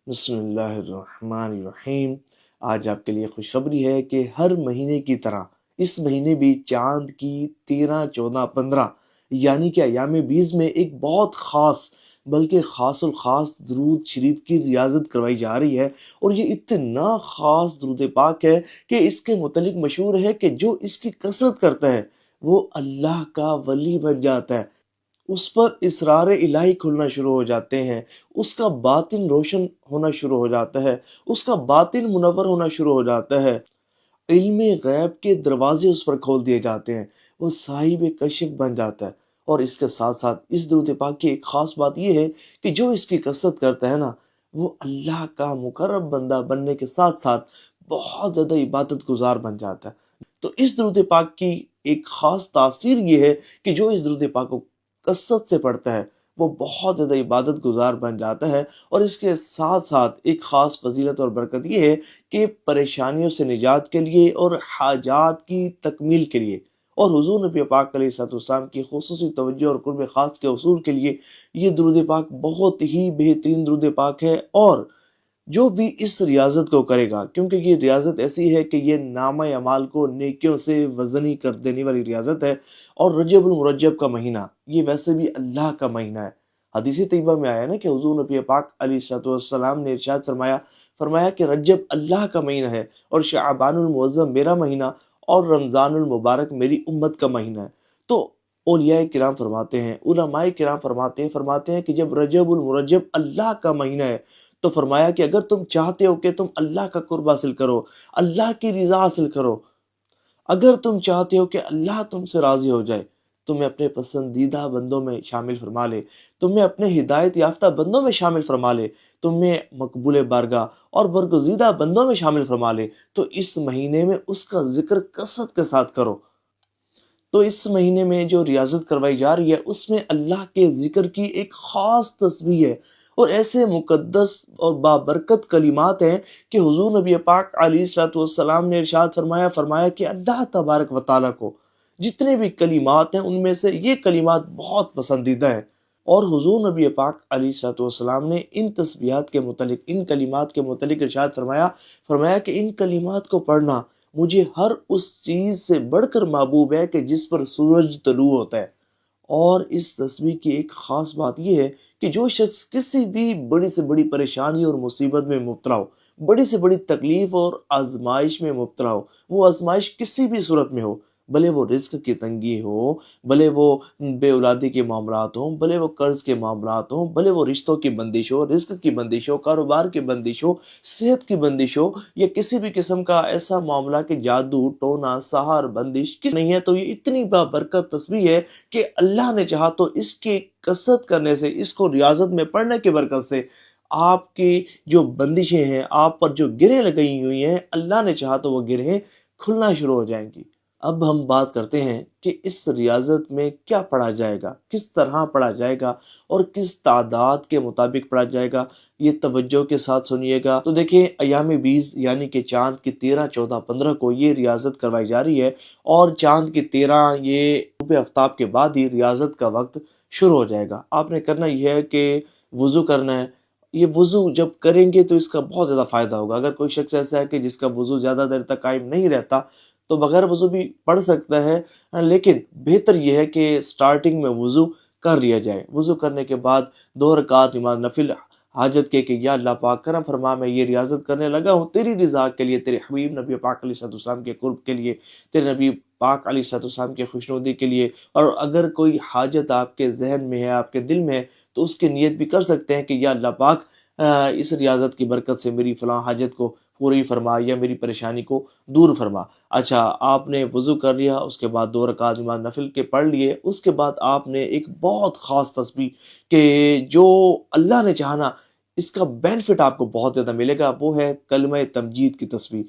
بسم اللہ الرحمن الرحیم۔ آج آپ کے لیے خوشخبری ہے کہ ہر مہینے کی طرح اس مہینے بھی چاند کی 13، 14، 15 یعنی کہ ایام بیس میں ایک بہت خاص بلکہ خاص الخاص درود شریف کی ریاضت کروائی جا رہی ہے، اور یہ اتنا خاص درود پاک ہے کہ اس کے متعلق مشہور ہے کہ جو اس کی کثرت کرتا ہے وہ اللہ کا ولی بن جاتا ہے، اس پر اسرار الہی کھلنا شروع ہو جاتے ہیں، اس کا باطن روشن ہونا شروع ہو جاتا ہے، اس کا باطن منور ہونا شروع ہو جاتا ہے، علم غیب کے دروازے اس پر کھول دیے جاتے ہیں، وہ صاحب کشف بن جاتا ہے۔ اور اس کے ساتھ ساتھ اس درود پاک کی ایک خاص بات یہ ہے کہ جو اس کی کثرت کرتا ہے نا، وہ اللہ کا مقرب بندہ بننے کے ساتھ ساتھ بہت زیادہ عبادت گزار بن جاتا ہے۔ تو اس درود پاک کی ایک خاص تاثیر یہ ہے کہ جو اس درود پاک کو کثرت سے پڑھتا ہے وہ بہت زیادہ عبادت گزار بن جاتا ہے، اور اس کے ساتھ ساتھ ایک خاص فضیلت اور برکت یہ ہے کہ پریشانیوں سے نجات کے لیے اور حاجات کی تکمیل کے لیے اور حضور نبی پاک علیہ الصلوۃ والسلام کی خصوصی توجہ اور قرب خاص کے حصول کے لیے یہ درود پاک بہت ہی بہترین درود پاک ہے۔ اور جو بھی اس ریاضت کو کرے گا، کیونکہ یہ ریاضت ایسی ہے کہ یہ نامہ اعمال کو نیکیوں سے وزنی کر دینے والی ریاضت ہے، اور رجب المرجب کا مہینہ یہ ویسے بھی اللہ کا مہینہ ہے۔ حدیث طیبہ میں آیا نا کہ حضور نبی پاک علیہ الصلوۃ والسلام نے ارشاد فرمایا کہ رجب اللہ کا مہینہ ہے، اور شعبان المعظم میرا مہینہ، اور رمضان المبارک میری امت کا مہینہ ہے۔ تو اولیاء کرام فرماتے ہیں، علماء کرام فرماتے ہیں کہ جب رجب المرجب اللہ کا مہینہ ہے تو فرمایا کہ اگر تم چاہتے ہو کہ تم اللہ کا قرب حاصل کرو، اللہ کی رضا حاصل کرو، اگر تم چاہتے ہو کہ اللہ تم سے راضی ہو جائے، تمہیں اپنے پسندیدہ بندوں میں شامل فرما لے، تمہیں اپنے ہدایت یافتہ بندوں میں شامل فرما لے، تمہیں مقبول بارگاہ اور برگزیدہ بندوں میں شامل فرما لے، تو اس مہینے میں اس کا ذکر کثرت کے ساتھ کرو۔ تو اس مہینے میں جو ریاضت کروائی جا رہی ہے اس میں اللہ کے ذکر کی ایک خاص تسبیح ہے، اور ایسے مقدس اور بابرکت کلمات ہیں کہ حضور نبی پاک علیہ الصلوۃ والسلام نے ارشاد فرمایا کہ اللہ تبارک و تعالیٰ کو جتنے بھی کلمات ہیں ان میں سے یہ کلمات بہت پسندیدہ ہیں۔ اور حضور نبی پاک علیہ الصلوۃ والسلام نے ان تسبیحات کے متعلق، ان کلمات کے متعلق ارشاد فرمایا کہ ان کلمات کو پڑھنا مجھے ہر اس چیز سے بڑھ کر محبوب ہے کہ جس پر سورج طلوع ہوتا ہے۔ اور اس تسبیح کی ایک خاص بات یہ ہے کہ جو شخص کسی بھی بڑی سے بڑی پریشانی اور مصیبت میں مبتلا ہو، بڑی سے بڑی تکلیف اور آزمائش میں مبتلا ہو، وہ آزمائش کسی بھی صورت میں ہو، بھلے وہ رزق کی تنگی ہو، بھلے وہ بے اولادی کے معاملات ہوں، بھلے وہ قرض کے معاملات ہوں، بھلے وہ رشتوں کی بندش ہو، رزق کی بندش ہو، کاروبار کی بندش ہو، صحت کی بندش ہو، یا کسی بھی قسم کا ایسا معاملہ کہ جادو ٹونا سحر بندش کس نہیں ہے، تو یہ اتنی بابرکت تسبیح ہے کہ اللہ نے چاہا تو اس کی کثرت کرنے سے، اس کو ریاضت میں پڑھنے کی برکت سے آپ کی جو بندشیں ہیں، آپ پر جو گرہیں لگئی ہوئی ہیں، اللہ نے چاہا تو وہ گرہیں کھلنا شروع ہو جائیں گی۔ اب ہم بات کرتے ہیں کہ اس ریاضت میں کیا پڑھا جائے گا، کس طرح پڑھا جائے گا، اور کس تعداد کے مطابق پڑھا جائے گا، یہ توجہ کے ساتھ سنیے گا۔ تو دیکھیں، ایام بیس یعنی کہ چاند کی 13، 14، 15 کو یہ ریاضت کروائی جا رہی ہے، اور چاند کی 13 یہ غروب آفتاب کے بعد ہی ریاضت کا وقت شروع ہو جائے گا۔ آپ نے کرنا یہ ہے کہ وضو کرنا ہے۔ یہ وضو جب کریں گے تو اس کا بہت زیادہ فائدہ ہوگا۔ اگر کوئی شخص ایسا ہے کہ جس کا وضو زیادہ دیر تک قائم نہیں رہتا تو بغیر وضو بھی پڑھ سکتا ہے، لیکن بہتر یہ ہے کہ سٹارٹنگ میں وضو کر لیا جائے۔ وضو کرنے کے بعد 2 رکعت نماز نفل حاجت کے کہ یا اللہ پاک کرم فرما، میں یہ ریاضت کرنے لگا ہوں تیری رضا کے لیے، تیرے حبیب نبی پاک علیہ الصلوۃ والسلام کے قرب کے لیے، تیرے نبی پاک علیہ الصلوۃ والسلام کے خوشنودی کے لیے۔ اور اگر کوئی حاجت آپ کے ذہن میں ہے، آپ کے دل میں ہے، تو اس کی نیت بھی کر سکتے ہیں کہ یا اللہ پاک اس ریاضت کی برکت سے میری فلاں حاجت کو پوری فرما، یا میری پریشانی کو دور فرما۔ اچھا، آپ نے وضو کر لیا، اس کے بعد 2 رکعت نماز نفل کے پڑھ لیے، اس کے بعد آپ نے ایک بہت خاص تسبیح کہ جو اللہ نے چاہنا اس کا بینیفٹ آپ کو بہت زیادہ ملے گا، وہ ہے کلمہ تمجید کی تسبیح۔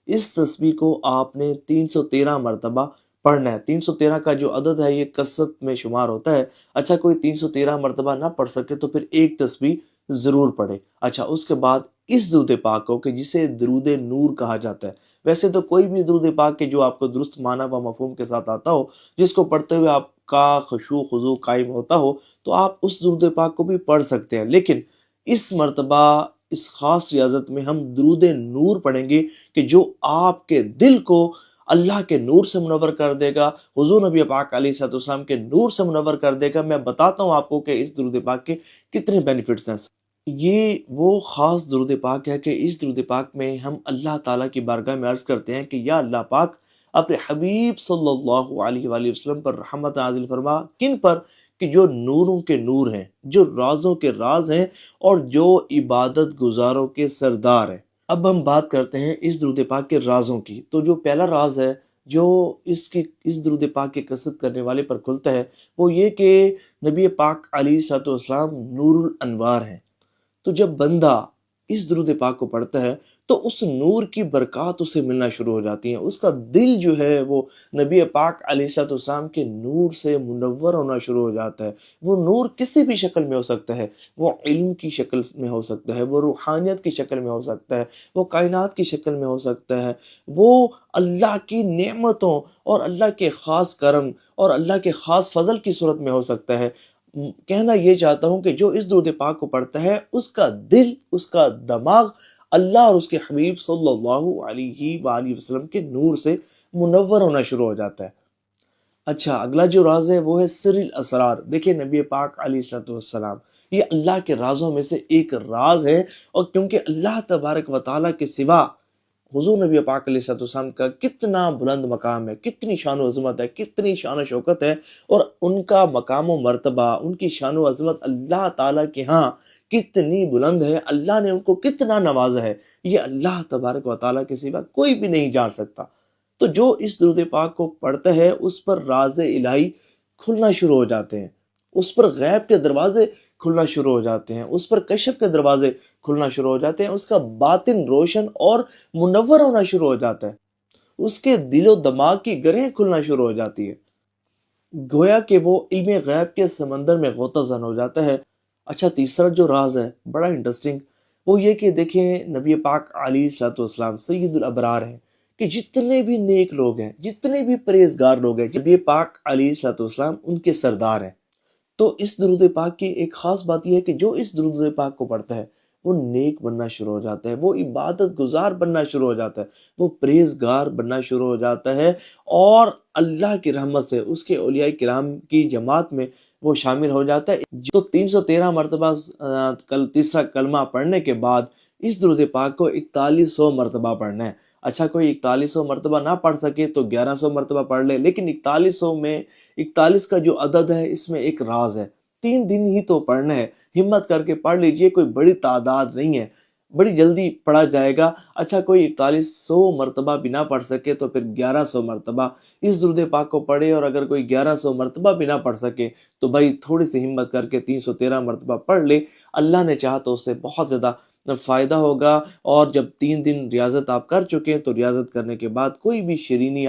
اس تسبیح کو آپ نے 313 مرتبہ پڑھنا ہے۔ 313 کا جو عدد ہے یہ کثرت میں شمار ہوتا ہے۔ اچھا، کوئی 313 مرتبہ نہ پڑھ سکے تو پھر ایک تسبیح ضرور پڑھے۔ اچھا، اس کے بعد اس درود پاک کو کہ جسے درود نور کہا جاتا ہے، ویسے تو کوئی بھی درود پاک کہ جو آپ کو درست معنی و مفہوم کے ساتھ آتا ہو، جس کو پڑھتے ہوئے آپ کا خشوع خضوع قائم ہوتا ہو، تو آپ اس درود پاک کو بھی پڑھ سکتے ہیں، لیکن اس مرتبہ اس خاص ریاضت میں ہم درود نور پڑھیں گے کہ جو آپ کے دل کو اللہ کے نور سے منور کر دے گا، حضور نبی پاک علیہ الصلوۃ والسلام کے نور سے منور کر دے گا۔ میں بتاتا ہوں آپ کو کہ اس درود پاک کے کتنے بینیفٹس ہیں۔ یہ وہ خاص درود پاک ہے کہ اس درود پاک میں ہم اللہ تعالیٰ کی بارگاہ میں عرض کرتے ہیں کہ یا اللہ پاک اپنے حبیب صلی اللہ علیہ وآلہ وسلم پر رحمت نازل فرما۔ کن پر؟ کہ جو نوروں کے نور ہیں، جو رازوں کے راز ہیں، اور جو عبادت گزاروں کے سردار ہیں۔ اب ہم بات کرتے ہیں اس درود پاک کے رازوں کی۔ تو جو پہلا راز ہے جو اس درود پاک کی کثرت کرنے والے پر کھلتا ہے، وہ یہ کہ نبی پاک علیہ الصلوۃ والسلام نور الانوار ہیں۔ تو جب بندہ اس درود پاک کو پڑھتا ہے تو اس نور کی برکات اسے ملنا شروع ہو جاتی ہیں، اس کا دل جو ہے وہ نبی پاک علیہ الصلوۃ والسلام کے نور سے منور ہونا شروع ہو جاتا ہے۔ وہ نور کسی بھی شکل میں ہو سکتا ہے، وہ علم کی شکل میں ہو سکتا ہے، وہ روحانیت کی شکل میں ہو سکتا ہے، وہ کائنات کی شکل میں ہو سکتا ہے، وہ اللہ کی نعمتوں اور اللہ کے خاص کرم اور اللہ کے خاص فضل کی صورت میں ہو سکتا ہے۔ کہنا یہ چاہتا ہوں کہ جو اس درود پاک کو پڑھتا ہے اس کا دل، اس کا دماغ اللہ اور اس کے حبیب صلی اللہ علیہ وآلہ وسلم کے نور سے منور ہونا شروع ہو جاتا ہے۔ اچھا، اگلا جو راز ہے وہ ہے سر الاسرار۔ دیکھیں نبی پاک علیہ الصلوۃ والسلام یہ اللہ کے رازوں میں سے ایک راز ہے، اور کیونکہ اللہ تبارک و تعالیٰ کے سوا حضور نبی پاک علیہ الصلوۃ والسلام کا کتنا بلند مقام ہے، کتنی شان و عظمت ہے، کتنی شان و شوکت ہے، اور ان کا مقام و مرتبہ، ان کی شان و عظمت اللہ تعالیٰ کے ہاں کتنی بلند ہے، اللہ نے ان کو کتنا نوازا ہے، یہ اللہ تبارک و تعالیٰ کے سوا کوئی بھی نہیں جان سکتا۔ تو جو اس درود پاک کو پڑھتا ہے اس پر راز الہی کھلنا شروع ہو جاتے ہیں، اس پر غیب کے دروازے کھلنا شروع ہو جاتے ہیں، اس پر کشف کے دروازے کھلنا شروع ہو جاتے ہیں، اس کا باطن روشن اور منور ہونا شروع ہو جاتا ہے، اس کے دل و دماغ کی گرہیں کھلنا شروع ہو جاتی ہے، گویا کہ وہ علم غیب کے سمندر میں غوطہ زن ہو جاتا ہے۔ اچھا، تیسرا جو راز ہے بڑا انٹرسٹنگ، وہ یہ کہ دیکھیں نبی پاک علیہ الصلوۃ والسلام سید الابرار ہیں، کہ جتنے بھی نیک لوگ ہیں، جتنے بھی پرہیزگار لوگ ہیں، نبی پاک علیہ الصلوۃ والسلام ان کے سردار ہیں۔ تو اس درود پاک کی ایک خاص بات یہ ہے کہ جو اس درود پاک کو پڑھتا ہے وہ نیک بننا شروع ہو جاتا ہے، وہ عبادت گزار بننا شروع ہو جاتا ہے، وہ پرہیزگار بننا شروع ہو جاتا ہے، اور اللہ کی رحمت سے اس کے اولیاء کرام کی جماعت میں وہ شامل ہو جاتا ہے۔ تو 313 مرتبہ تیسرا کلمہ پڑھنے کے بعد اس درود پاک کو 4100 مرتبہ پڑھنا ہے۔ اچھا، کوئی 4100 مرتبہ نہ پڑھ سکے تو 1100 مرتبہ پڑھ لے، لیکن 4100 میں 41 کا جو عدد ہے اس میں ایک راز ہے۔ 3 دن ہی تو پڑھنا ہے، ہمت کر کے پڑھ لیجئے، کوئی بڑی تعداد نہیں ہے، بڑی جلدی پڑھا جائے گا۔ اچھا، کوئی 4100 مرتبہ بھی نہ پڑھ سکے تو پھر 1100 مرتبہ اس درود پاک کو پڑھے، اور اگر کوئی 1100 مرتبہ بھی نہ پڑھ سکے تو بھائی تھوڑی سی ہمت کر کے 313 مرتبہ پڑھ لے، اللہ نے چاہا تو اس سے بہت زیادہ فائدہ ہوگا۔ اور جب 3 دن ریاضت آپ کر چکے ہیں تو ریاضت کرنے کے بعد کوئی بھی شیرینی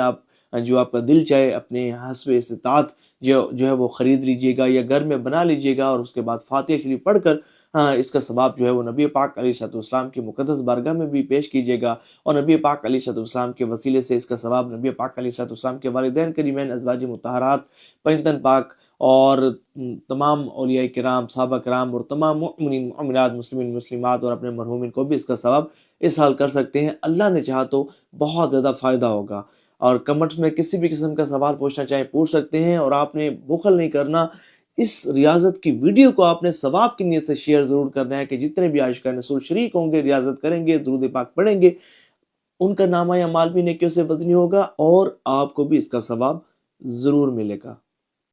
جو آپ کا دل چاہے اپنے حسب استطاعت جو ہے وہ خرید لیجئے گا یا گھر میں بنا لیجئے گا، اور اس کے بعد فاتحہ شریف پڑھ کر اس کا ثواب جو ہے وہ نبی پاک علیہ الصلوۃ والسلام کی مقدس بارگاہ میں بھی پیش کیجیے گا، اور نبی پاک علیہ الصلوۃ والسلام کے وسیلے سے اس کا ثواب نبی پاک علیہ الصلوۃ والسلام کے والدین کریمین، ازواج مطہرات، پنجتن پاک اور تمام اولیاء کرام، صحابہ کرام اور تمام مؤمنین مؤمنات، مسلمین مسلمات اور اپنے مرحومین کو بھی اس کا ثواب اس حال کر سکتے ہیں۔ اللہ نے چاہا تو بہت زیادہ فائدہ ہوگا۔ اور کمنٹس میں کسی بھی قسم کا سوال پوچھنا چاہیں پوچھ سکتے ہیں، اور آپ نے بخل نہیں کرنا، اس ریاضت کی ویڈیو کو آپ نے ثواب کی نیت سے شیئر ضرور کرنا ہے، کہ جتنے بھی عاشقان رسول شریک ہوں گے، ریاضت کریں گے، درود پاک پڑھیں گے، ان کا نامہ اعمال بھی نیکیوں سے وزنی ہوگا، اور آپ کو بھی اس کا ثواب ضرور ملے گا۔